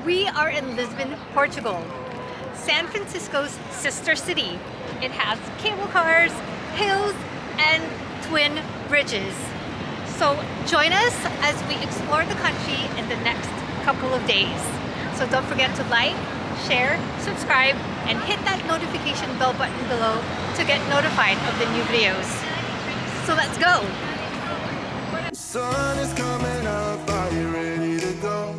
We are in Lisbon, Portugal, San Francisco's sister city. It has cable cars, hills, and twin bridges. So join us as we explore the country in the next couple of days. So don't forget to like, share, subscribe, and hit that notification bell button below to get notified of the new videos. So let's go! Sun is coming up, are you ready to go?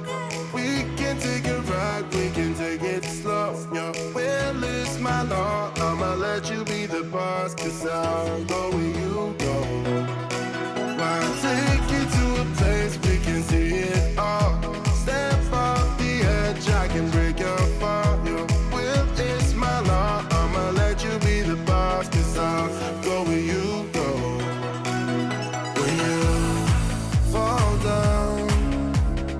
We can take a ride, we can take it slow. Your will is my law, I'ma let you be the boss, 'cause I'll go where you go. I'll take you to a place we can see it all. Step off the edge, I can break your fall. Your will is my law, I'ma let you be the boss, 'cause I'll go where you go. When you fall down,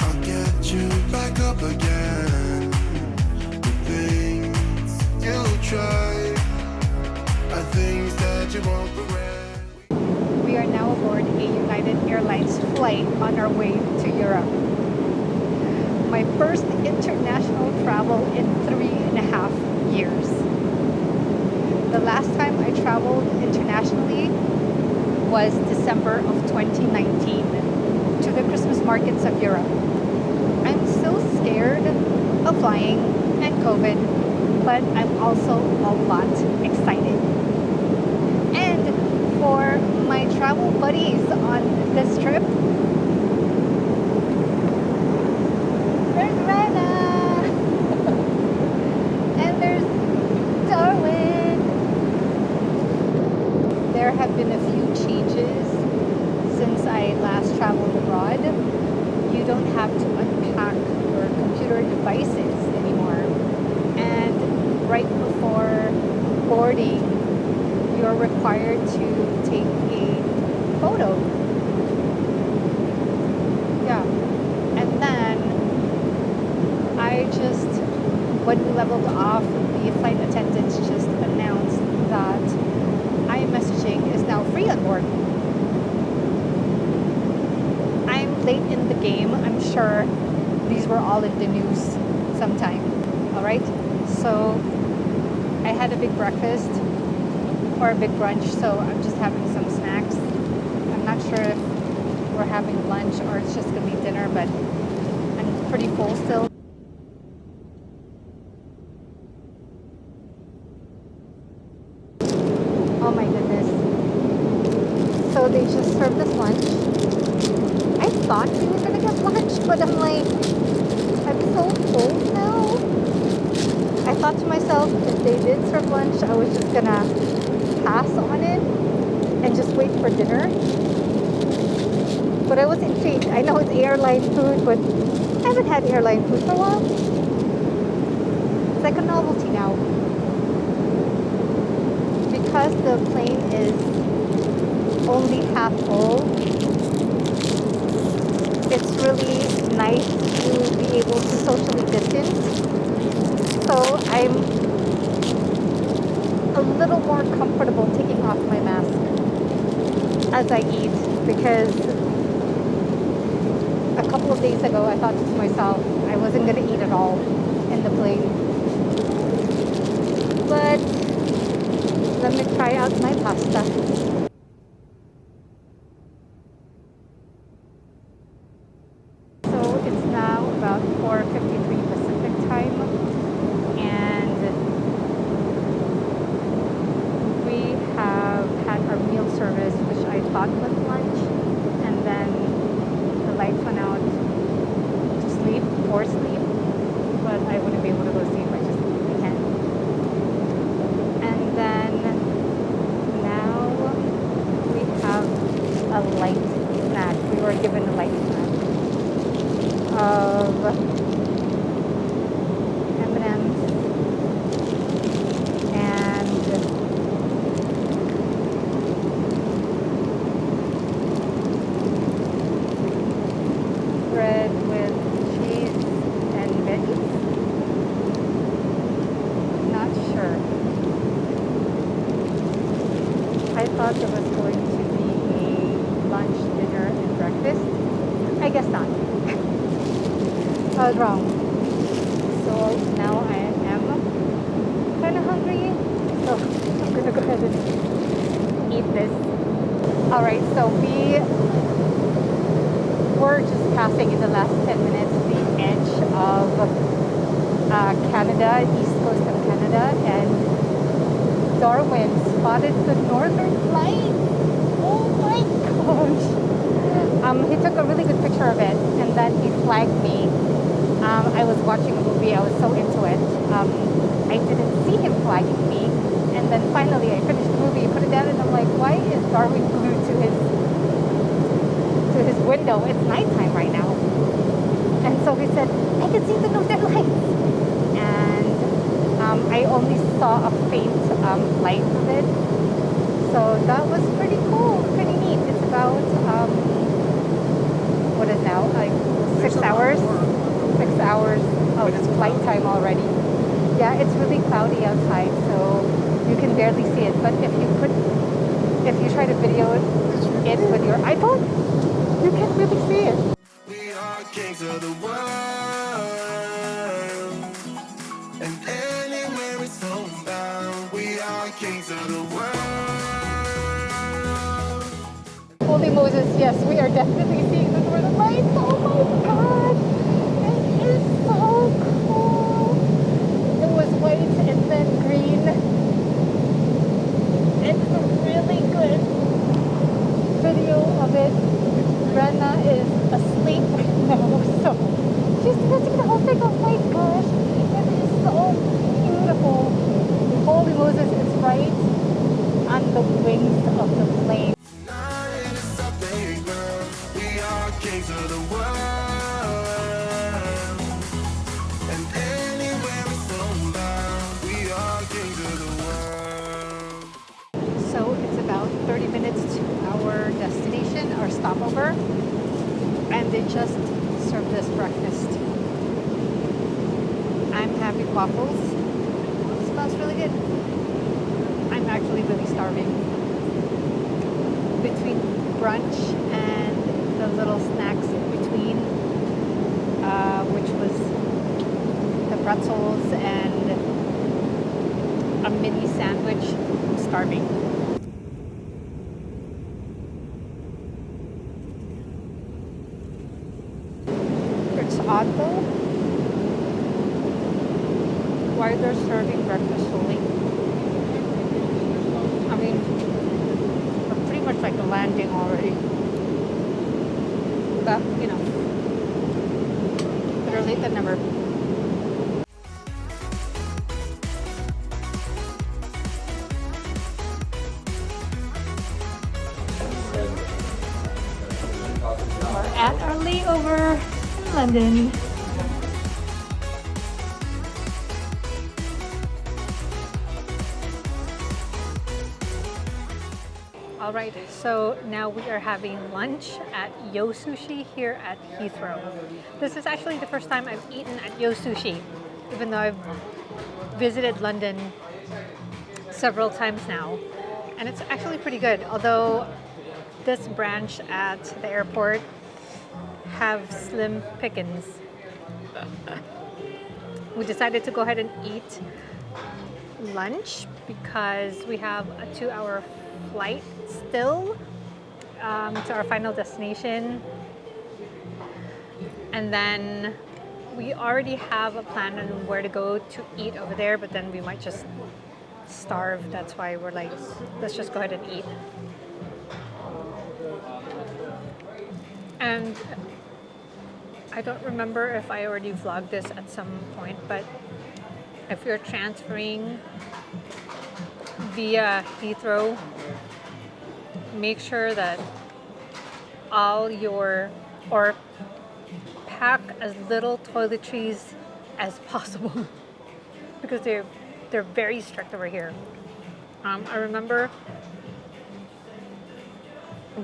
I'll get you back up again. The things you try are things that you won't regret. We are now aboard a United Airlines flight on our way to Europe. My first international travel in 3.5 years. The last time I traveled internationally was December of 2019 to the Christmas markets of Europe. I'm still scared of flying and COVID, but I'm also a lot excited. And for my travel buddies on this trip, there's Rena and there's Darwin. There have been a few changes since I last traveled abroad. You don't have to unpack your computer devices anymore. And right before boarding, you're required to take a photo. Yeah. And then when we leveled off, the flight attendants just announced that iMessaging is now free on board. I'm late in the game. I'm sure these were all in the news sometime. All right. So I had a big breakfast or a big brunch, so I'm just having some snacks. I'm not sure if we're having lunch or it's just gonna be dinner, but I'm pretty full still. Oh my goodness. So they just served us lunch. I thought we were gonna get lunch, but I'm like, I'm so full now. I thought to myself, if they did serve lunch, I was just gonna pass on it and just wait for dinner. But I was intrigued. I know it's airline food, but I haven't had airline food for a while. It's like a novelty now. Because the plane is only half full, it's really nice to be able to socially distance. So I'm a little more comfortable taking off my mask as I eat, because a couple of days ago I thought to myself I wasn't going to eat at all in the plane. But let me try out my pasta. So it's now about 4:53 Pacific time, and we have had our meal service, which I thought was lunch, and then the lights went out to sleep or sleep, but I wouldn't be able to go sleep. I just can't. And then now we have a light snack. We were given a light snack of M&Ms and bread with cheese and veggies. Not sure. I thought there was going to be a lunch, dinner, and breakfast. I guess not. I was wrong. now I am kind of hungry, so I'm gonna go ahead and eat this. All right, so we were just passing in the last 10 minutes the edge of Canada, east coast of Canada, and Darwin spotted the northern lights. Oh my gosh! He took a really good picture of it, and then he flagged me. I was watching a movie, I was so into it. I didn't see him flagging me, and then finally I finished the movie, put it down, and I'm like, why is Darwin glued to his window? It's nighttime right now. And so he said, I can see the northern lights. And I only saw a faint light of it. So that was pretty cool, pretty neat. It's about, what is now, like 6 hours? 6 hours of flight time already. Yeah, it's really cloudy outside, so you can barely see it. But if you try to video it with your iPhone, you can really see it. We are kings of the world, and anywhere it's homebound, we are kings of the world. Holy Moses, yes, we are definitely seeing the northern lights. Oh my god! It is so cool. It was white and then green. It's a really good video of it. Brenna is asleep now, so she's missing the whole thing. Oh my gosh, it is so beautiful. Holy Moses, it's right on the wings of the plane. We are kings of the world, and anywhere it's homebound, we are kings of the world. So it's about 30 minutes to our destination, our stopover, and they just served us breakfast. I'm having waffles. It smells really good. I'm actually really starving. Between brunch and the little snacks in between, which was the pretzels and a mini sandwich, I'm starving. It's odd though, why they're serving breakfast so late. I mean, we're pretty much like landing already. But, you know, better late than never. We're at our layover in London. Alright, so now we are having lunch at Yo Sushi here at Heathrow. This is actually the first time I've eaten at Yo Sushi, even though I've visited London several times now. And it's actually pretty good, although this branch at the airport have slim pickings. We decided to go ahead and eat lunch because we have a 2-hour flight still to our final destination, and then we already have a plan on where to go to eat over there, but then we might just starve. That's why we're like, let's just go ahead and eat. And I don't remember if I already vlogged this at some point, but if you're transferring via Heathrow, make sure that or pack as little toiletries as possible because they're very strict over here. I remember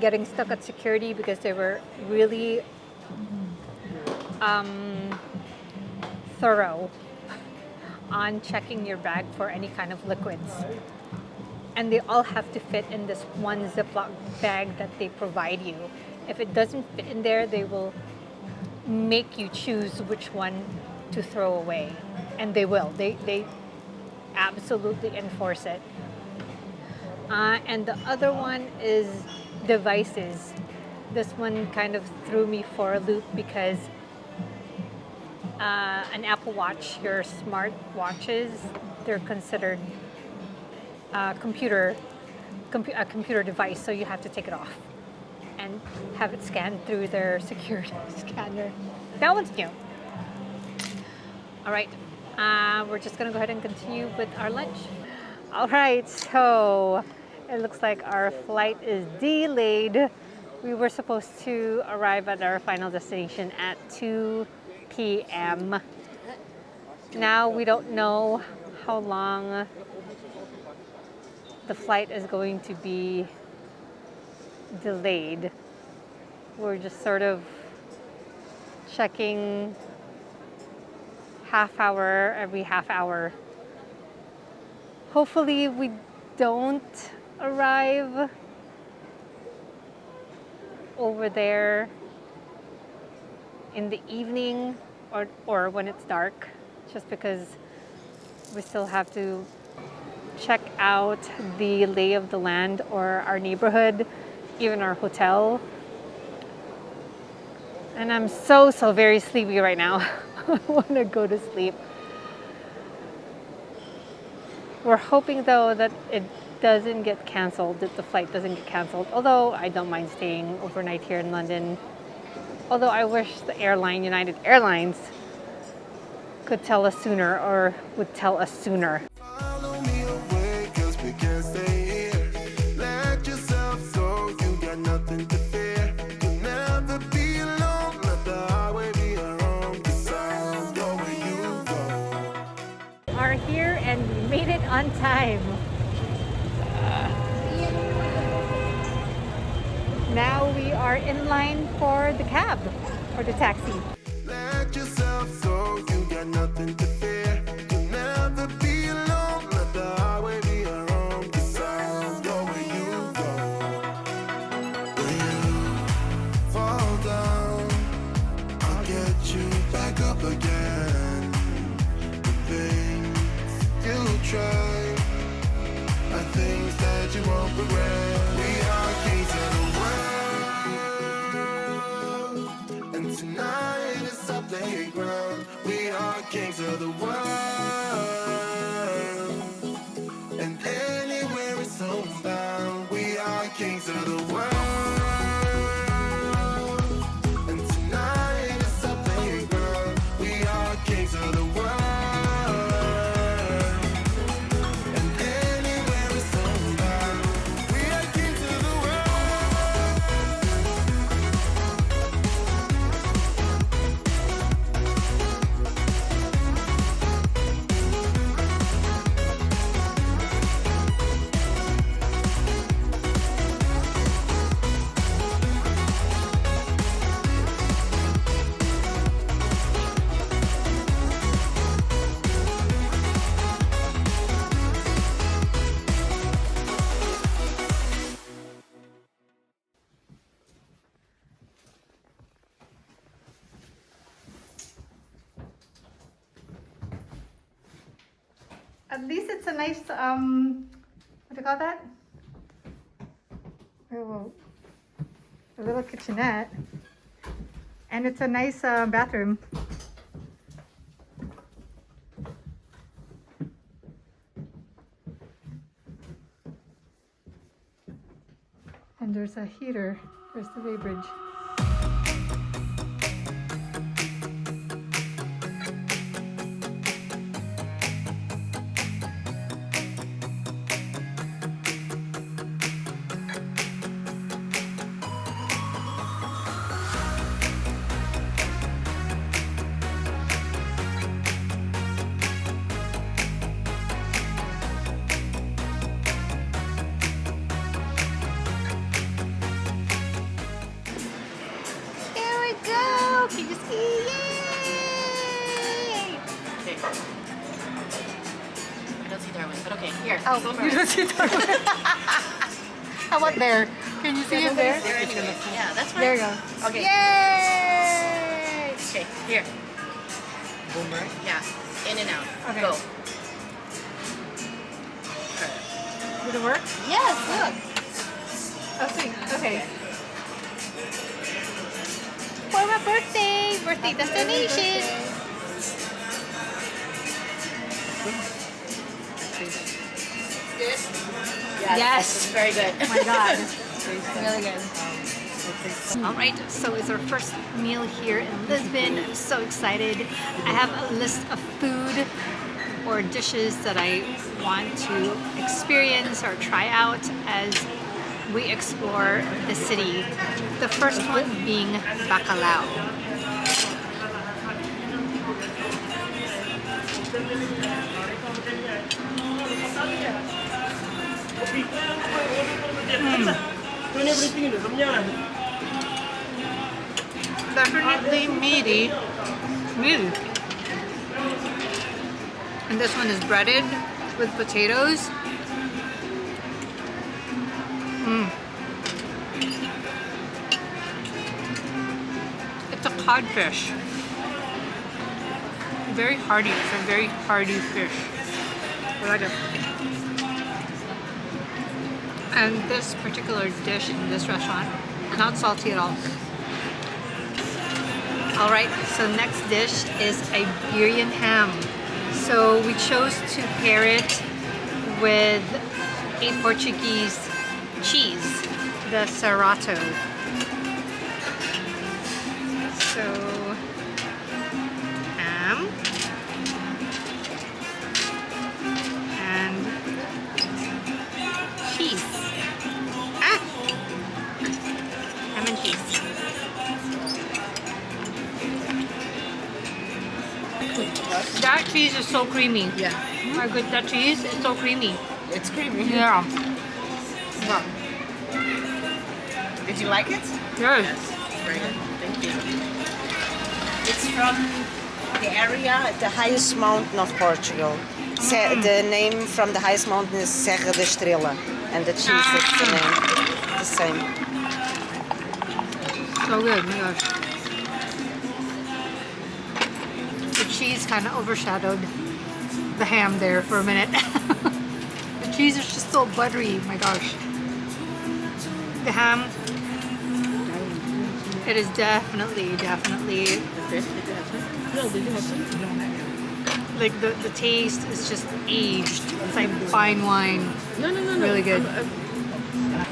getting stuck at security because they were really thorough on checking your bag for any kind of liquids. And they all have to fit in this one Ziploc bag that they provide you. If it doesn't fit in there, they will make you choose which one to throw away. And they will. They absolutely enforce it. And the other one is devices. This one kind of threw me for a loop because an Apple Watch, your smart watches, they're considered a computer device, so you have to take it off and have it scanned through their security scanner. That one's new. All right, we're just gonna go ahead and continue with our lunch. All right, so it looks like our flight is delayed. We were supposed to arrive at our final destination at 2 p.m. Now we don't know how long the flight is going to be delayed. We're just sort of checking every half hour. Hopefully we don't arrive over there in the evening or when it's dark, just because we still have to check out the lay of the land or our neighborhood, even our hotel. And I'm so very sleepy right now. I want to go to sleep. We're hoping though that it doesn't get canceled, that the flight doesn't get canceled, although I don't mind staying overnight here in London. Although I wish the airline, United Airlines, could tell us sooner or would tell us sooner. Follow me away, 'cause we can't stay here. Let yourself go, you got nothing to fear. You'll never be alone, let the highway be your own. 'Cause I'll go where you go. Are here and made it on time. Now we are in line for the cab, for the taxi. Let yourself go, you got nothing to fear. You'll never be alone, let the highway be your own. 'Cause I'll go where you go. When you fall down, I'll get you back up again. The things you try are things that you won't regret. We are kings of the world, and tonight is our playground. We are kings of the world, and anywhere it's homebound. We are kings of the world, and tonight is our playground. We are kings of the world. At least it's a nice, what do you call that? Oh, a little kitchenette. And it's a nice bathroom. And there's a heater. There's the weighbridge. Can you see? Yay! Okay. I don't see Darwin, but okay, here. Oh, go you first. don't see Darwin. How about there? Can you see him there? There anyway. Yeah, that's fine. There you go. Okay. Yay! Okay, here. Boomerang? Yeah. In and out. Okay. Go. Did it work? Yes, look. Oh, sweet. Okay. For my birthday destination. Good? Yes. It's very good. Oh my God. Really good. All right, so it's our first meal here in Lisbon. I'm so excited. I have a list of food or dishes that I want to experience or try out as we explore the city. The first one being bacalhau. Definitely meaty. And this one is breaded with potatoes. It's a codfish. Very hearty. It's a very hearty fish. I like it. And this particular dish in this restaurant, not salty at all. Alright, so next dish is Iberian ham. So we chose to pair it with a Portuguese cheese, the serrato. So, ham and cheese. Ham and cheese. That cheese is so creamy. Yeah. My good, that cheese is so creamy. It's creamy. Yeah. Yeah. Did you like it? Yes. Very good. Thank you. It's from the area, the highest mountain of Portugal. The name from the highest mountain is Serra da Estrela. And the cheese is the name. The same. So good, my gosh. The cheese kind of overshadowed the ham there for a minute. The cheese is just so buttery, my gosh. The ham, it is definitely like the taste is just aged. It's like fine wine. No. Really good.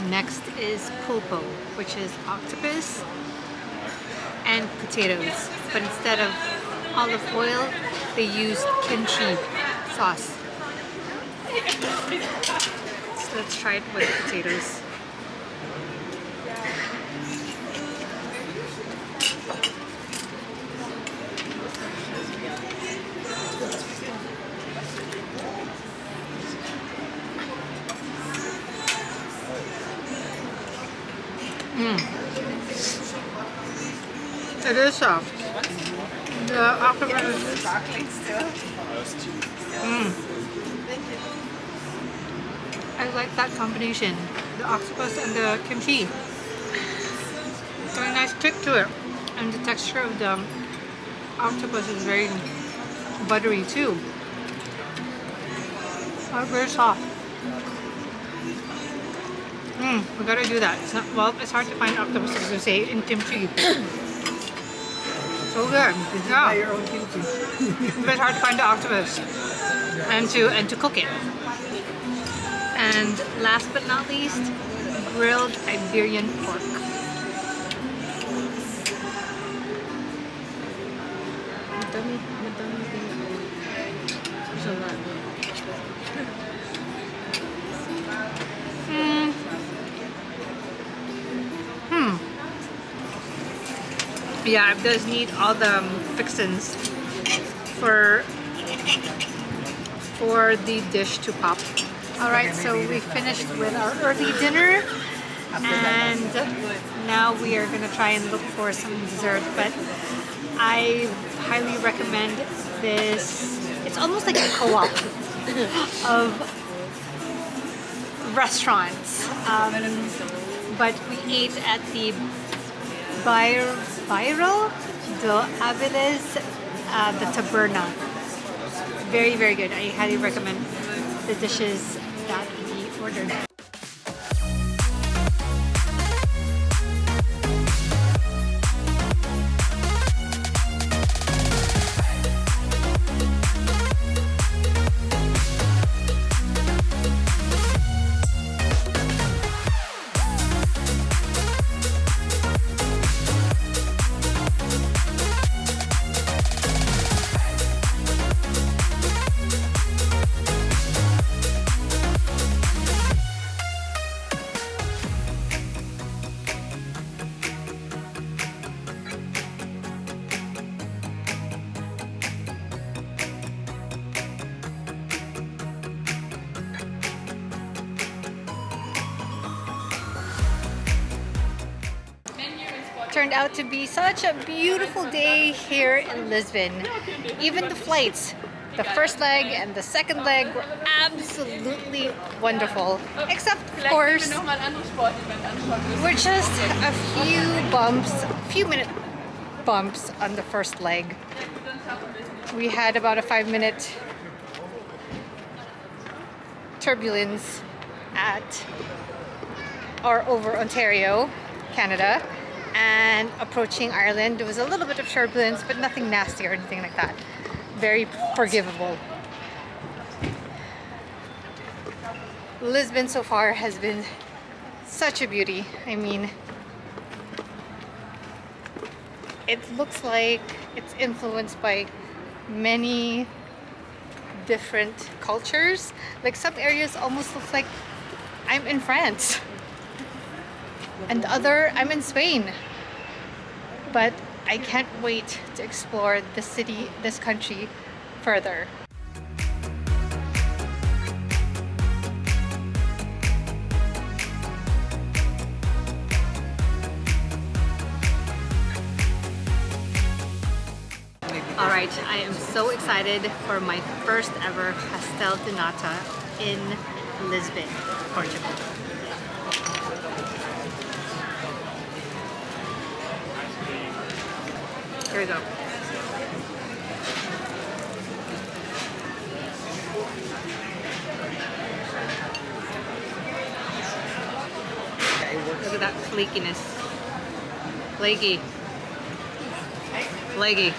Next is pulpo, which is octopus and potatoes. But instead of olive oil, they used kimchi sauce. So let's try it with potatoes. It is soft. The octopus is Chocolate still. I like that combination. The octopus and the kimchi. Got a nice kick to it. And the texture of the octopus is very buttery too. Very soft. We gotta do that. It's not, well, it's hard to find octopus, as you say, in kimchi. So good. Yeah. Your own kimchi. But it's hard to find the octopus and to cook it. And last but not least, grilled Iberian pork. Yeah, it does need all the fixins for the dish to pop. All right, so we finished with our early dinner, and now we are gonna try and look for some dessert. But I highly recommend this. It's almost like a co-op of restaurants. But we ate at the Bairro de Aviles the taberna. Very, very good. I highly recommend the dishes that we ordered. Turned out to be such a beautiful day here in Lisbon. Even the flights, the first leg and the second leg were absolutely wonderful. Except, of course, we're just a few minute bumps on the first leg. We had about a 5-minute turbulence at or over Ontario, Canada. And approaching Ireland, there was a little bit of turbulence, but nothing nasty or anything like that. Very forgivable. Lisbon so far has been such a beauty. I mean, it looks like it's influenced by many different cultures. Like some areas almost look like I'm in France. And the other, I'm in Spain. But I can't wait to explore this city, this country further. Alright, I am so excited for my first ever pastel de nata in Lisbon, Portugal. Here we go. Look at that flakiness. Flaky. Flaky.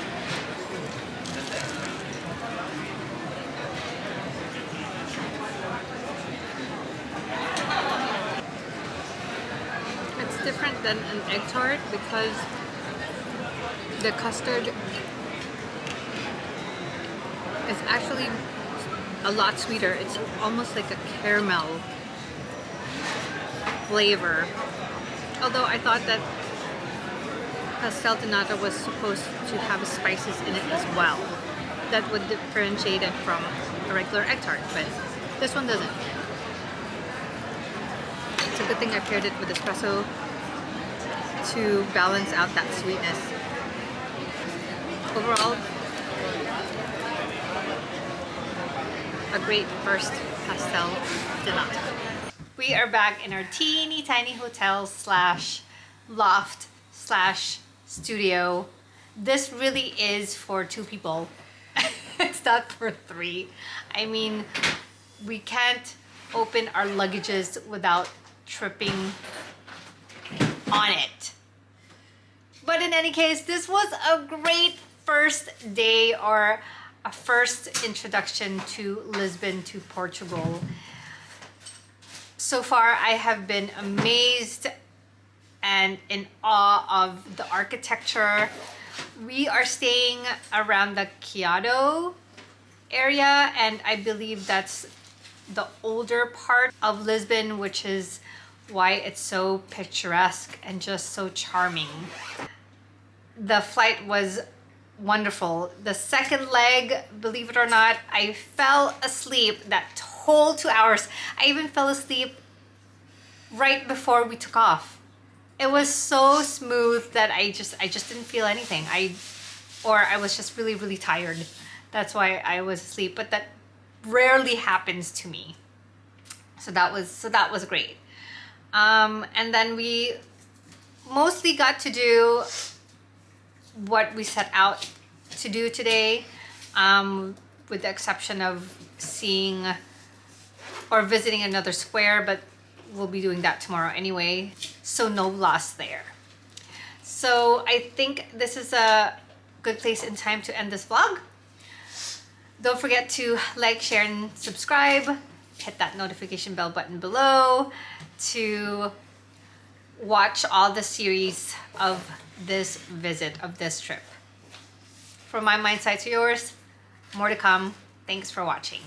It's different than an egg tart because the custard is actually a lot sweeter. It's almost like a caramel flavor. Although I thought that pastel de nata was supposed to have spices in it as well. That would differentiate it from a regular egg tart, but this one doesn't. It's a good thing I paired it with espresso to balance out that sweetness. Overall, a great first pastel de nata. We are back in our teeny tiny hotel slash loft slash studio. This really is for 2 people. It's not for 3. I mean, we can't open our luggages without tripping on it. But in any case, this was a great first day or a first introduction to Lisbon, to Portugal. So far, I have been amazed and in awe of the architecture. We are staying around the Chiado area, and I believe that's the older part of Lisbon, which is why it's so picturesque and just so charming. The flight was wonderful. The second leg, believe it or not, I fell asleep that whole 2 hours. I even fell asleep right before we took off. It was so smooth that I just didn't feel anything. I was just really, really tired. That's why I was asleep, but that rarely happens to me. So that was great. And then we mostly got to do what we set out to do today, with the exception of seeing or visiting another square, but we'll be doing that tomorrow anyway, so no loss there. So I think this is a good place and time to end this vlog. Don't forget to like, share, and subscribe. Hit that notification bell button below to watch all the series of this visit, of this trip. From my mind side to yours, more to come. Thanks for watching.